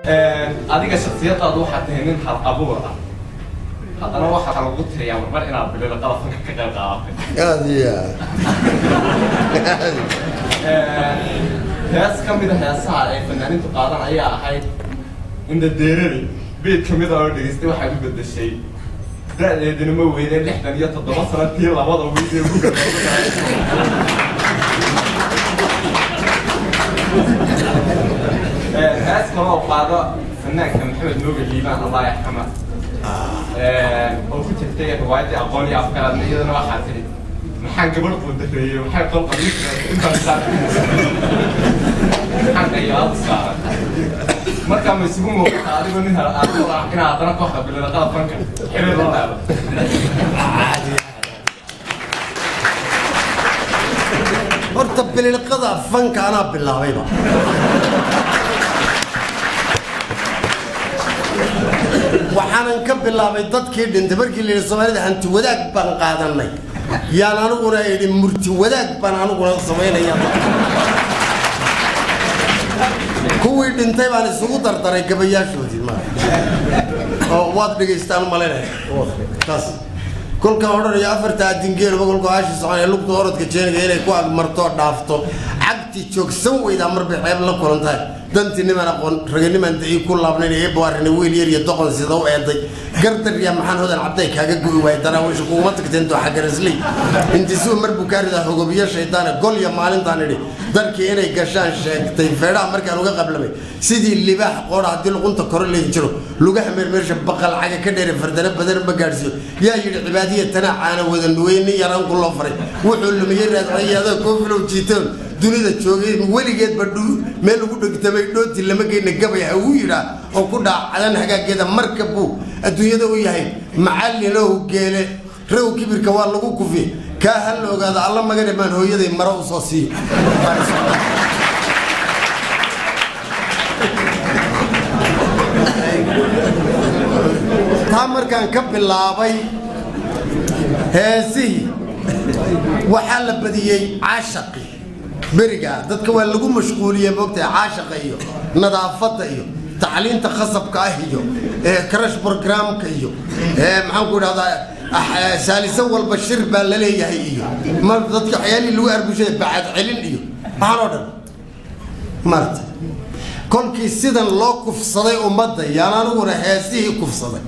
adiga shakhsiyadaadu waxaad tahay nin hal abuur ah haddana waxaa lagu tiriyaa mar inaad bilada qalabka ka qayb qaadatay hees ka mid ah heesaha ay fanaaniintu qaadan ayaa ahayd inda deerari beed ka mid ah oo dhegeystay waxaad u beddeshay da'deeduna ma weydeen 67 sano tii labada wiil ee ku galay هاسكم أو قاضي فنان كمحمد نوبي ليبان الله يرحمه. أو كنت تتجه روايتي أقولي أفكار النية أنا واحد فيه. محن قبلت والدفية محن طلق قبيل أنت مسافر. محن أيام صار. ما كان يسمونه قاضي منها أطلع كنا أعطانا كحة باللقاء فرنك. حلو الله. ارتب باللقاء فنك أنا بالله ويبا. waxaan ka bilaabay dadkii dhintay markii la Soomaaliyeed hanti wadaag baan qaadanay yaan anuguna idin murti wadaag baan anuguna sameeynaya kuwii dhintay baan isugu dardaray gabayaashoodii ma oo waad dhageystaan maleeyahay taas kolka oranaya afarta dingeer boqolka aashi soconay lugta orodka jeeniga inay ku ag marto dhaafto cagti joogsan weyda marba xeeb la kulantay danti niman aqoon raganiman ay ku laabnay ee baarin wiil yar iyo doqon sida u eeday gardar ya maxan hodan cabday kaaga guuri way daraawish kuma tagteen doo xagar isli intii soo mar bukaarida hogobiya shaytaan gol ya maalintan idhi darkii inay gashaan sheegtay feedha markaan uga qablamay sidii libaax qoor hadii luqunta kor leeyin jiro lugaha meersha baqal caga ka dheer fardana badan ma gaarsiyo yaa yiri cibaadiyadana caana wadan weyn yaran ku loo faray wuxuu lumiyay raadayada kooflo jiitoon dunida joogay weligeed badhu meel ugu dhigtay dooti lama geeyna gabay uu yira oo ku dhacdan hagaageeda markabu adduunyada uu yahay macallin oo geele reew kibirka waa lagu kufi ka hal ogaada alla magana baan hooyaday maro u soo sii tamarkan ka bilaabay heesi waxa la badiyay caashaqi beriga dadka waa lagu mashquuliyay waqtiga caashaqa iyo nadaafada iyo tacliinta khasabka ah iyo crash programka iyo maxaan ku raahdaa saalisan walba shir baa la leeyahay iyo mar dadka xayali lagu arbushay baad celin iyo waxaan oo dhan marta kolkii sidan loo kufsaday ummadda yaan anuguna heesihii kufsaday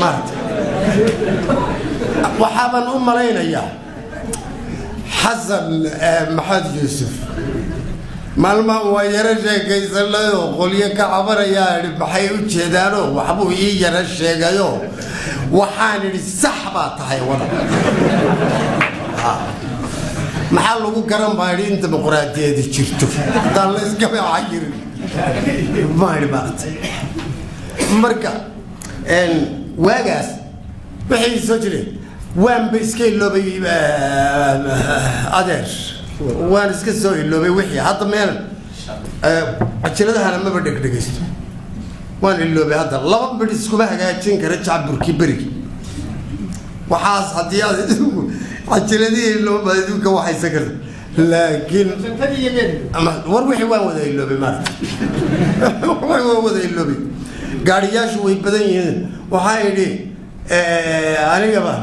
marta waxaan u malaynayaa xasan maxamed yuusuf maalma waa yara sheekaysanayoo qolyo ka cabanayaa maxay u jeedaanoo waxbuu ii yara sheegayo waxaan idhi sax baa tahay wada maxaa lagu garan baa idhi in dimuqraadiyadi jirto haddaan la iska cayirin ma idhi maarta marka waagaas waxay soo jireen waan ba iska iloobay adeer waan iska soo iloobay wixii hadda meel ajiradahana maba dhegdhegaysto waan iloobay hadda laba bidh iskuma hagaajin kara jacburkii berigi waxaas haddii aad ajiradihii looba adduunka waxaysan karta laakiin war wixii waan wada iloobay maarta waan wada iloobay gaariyaashu way badan yihiin waxaa idhi anigaba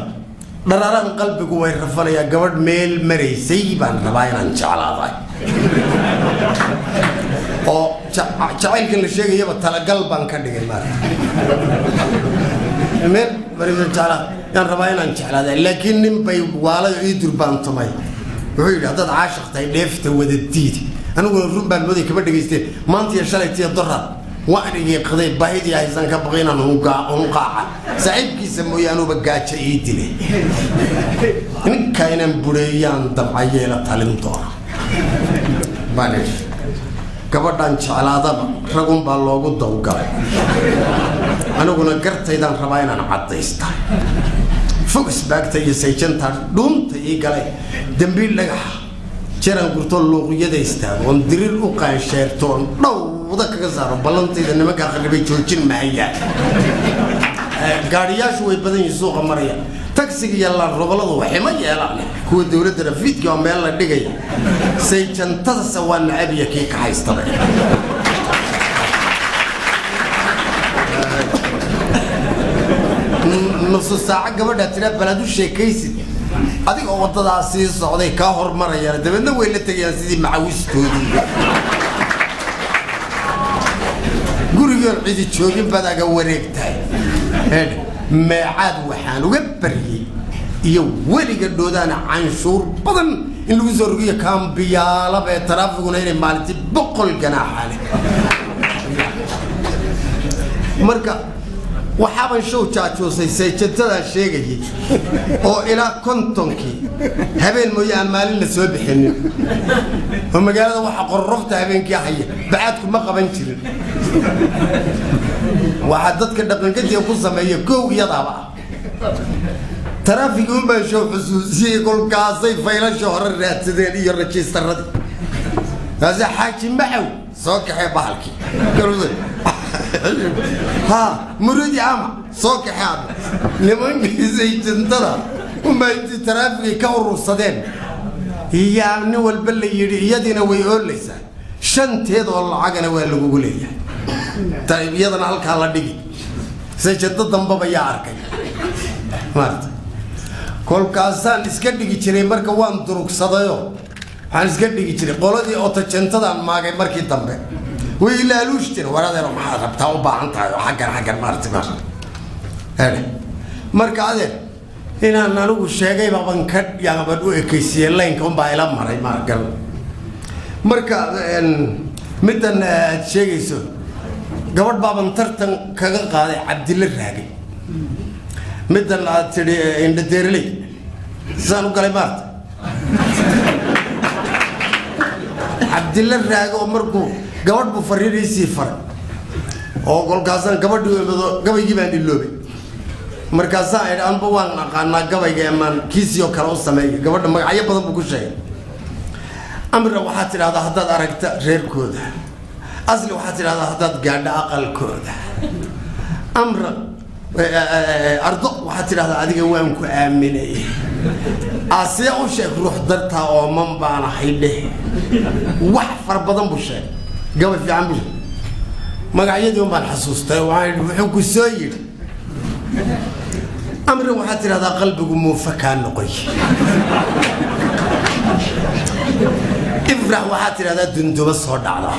dhararaan qalbigu way rafanaya gabadh meel maraysay baan rabaa inaan jeclaaday oo jacaylkan la sheegayaba talagal baan ka dhigay maarta meel maraysan jeclaa yaan rabaa inaan jeclaaday laakiin nin bay waalada ii durbaantumay wuxuu yidhi haddaad caashiq tahay dheefta wada diidi aniguna run baan mooday kama dhegaysteen maanta iyo shalaytiyo doraad وأنا قضيت بعيد يا إنسان كبغينا نقاعة سعيد كيس مويانو بقاعة إيدلي إن كائنا بريان دمعية لا تعلم طارا بعدين كبردان شعلاده رقم باللوجو دوغا أنا قلنا كرت إذا رباينا نعطيستا فوكس باكتا يسيجن تار دون تيجالي دمبيل لها شران قرطول لوجو يديستا وندرير أوكان شيرتون نو وده كذا بلنتي إذا نما كأخذ بيجوجين معي قارياش ويبدأ يسوق مريا taksiga yalla roboladu waxay ma yeelaan kuwa dawladda rafiidka oo meel la dhigay say jantada sawaan nacabiya kii ka haystaba nus saac gabadha tira baladu sheekaysid adiga oo wadadaas sii socday ka hormaraya dabadna way la tagayaan sidii macawistoodii gurigoon cidi joogin baad aga wareegtahay meecaad waxaan uga bariyay iyo weliga dhoodana canshuur badan in lagu soo rogiyo kaambiyaala ee taraafiguna inay maalintii 100 ganaax leh marka waxaan show jaajoosay sayjadada sheegayay oo ilaa kontonkii habeen mooyaan maalin la soo bixinin oo magaalada waxa qorrofta habeenkii haya baadku ma qaban jirin waxa dadka dhaqanka ku sameeyo koow iyadaaba taraafig uma show xusuusiyay kolkaasay faylasho hore raadsadeen iyo registerradii هذا حاكم معه صوك حبالكي قالوا ها مرودي عام صوك حاب لما زي تنتظر وما ترافقي كور الصدين هي يعني والبل يدنا ويقول ليس شنت هذا والله عقنا ولا بقوليه طيب يدنا على كلا دقي سجدت ضمبا يارك مارت كل كاسان اسكدقي تري مركا وان دروك صدايو waxaan iska dhigi jiray qoladii oo tajantadan maagay markii dambe way ilaaluushteen waradeero maxaa rabtaa u baahan tahay xaggan maartay marka adeer inaan anigu sheegay baan ka yaabad u ekeysiyay laynka un baa ila maray maagal marka midan aad sheegayso gabadh baaban tartan kaga qaaday Cabdilla Raagay midan aad tiri indha deerley saan u galay maartay Cabdilla Raagay oo markuu gabadh bu fariiriisii faray oo golkaasan gabadhu gabaygii baan iloobay markaas ay aanba waan aqaana gabayga amaan kiisiyo kala u sameeyay gabadha magacyo badan buu ku sheegay amra waxa tiraahdaa haddaad aragta reerkooda asli waxa tiraahdaa haddaad gaadha aqalkooda amra ardo waxa tiraahdaa adiga waan ku aaminay asiya u sheeg ruux darta oo man baana haydhe wax far badan buu sheegay gabay fiican buu magacyadii baan xasuustay wuxuu ku soo yiri amri waxa tiraahdaa qalbigu muufakaan noqoy ifrah waxa tiraahdaa dunduba soo dhacda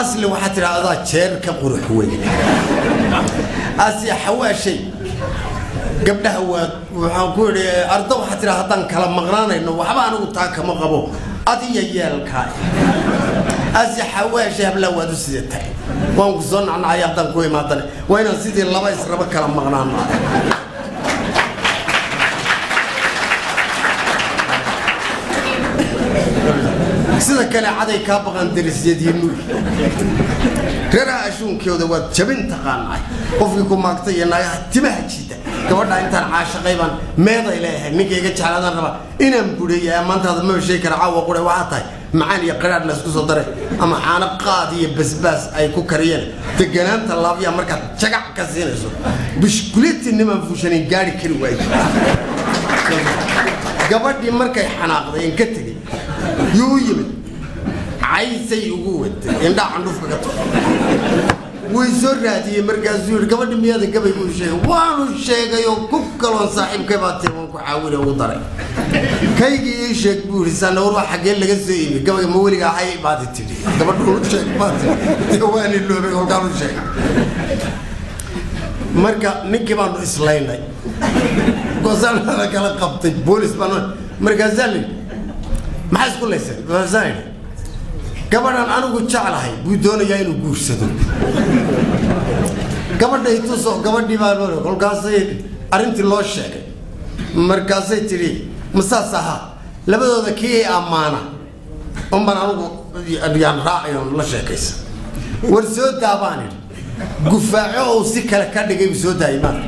asli waxa tiraahdaa jeerka qurux weyn asiya xawaashay gabdhaha waxaan ku yiri ardo waxa tiraahdaa hadan kala maqnaanayno waxba anigu taa kama qabo adiga yeelka asiya xawaashay habla wadu sidee waan ku soo nacnay hadan ku imaadan wayna sidii laba israba kala maqnaano sida kale caday ka baqan darisyadiinu reera ashuunkooda waa jabin taqaanay qofkii ku maagtay inaga timaha jida gabadha intaan caashaqay baan meeday leeyahay ninkayga jeclaadaan raba inaan bureeyay maantaada ma sheey kara caawa qore waxa tahay macaan iyo qiraad la isku soo daray ama caana qaad iyo basbaas ay ku kariyeen deganaanta laabiya marka jagac ka siinayso bishkuleeti niman fuushanay gaari kari waay gabadhii markay xanaaqday in ka tagay yuu yimid caysay ugu waday indha candufka ka tag way soo raadiyay markaas uu gabadh miyada gabay uu sheegay waanu sheegay oo ku kaloon saaxiibkay baatay waan ku caawinay ugu daray kaygii sheeg buu risan oo waxa xagee laga soo iibay gabay ma weliga ay baad tiri gabadh uu sheeg baatay waan iloobay oo gaar u sheegay marka ninkii baan islaynay go'aanada kala qabtay police baan markaas ali ma isku leysay waasay gabadhan anigu jeclahay buu doonayaa inuu guursado gabadhay tusoo gabadhii baa loo kolkaasay arintii loo sheegay markaasay tiri masaasaha labadooda kii amaana baan anigu yaan raaciyo la sheekaysa war soo daabaan gufaaco oo si kala ka dhigay soo daaymaan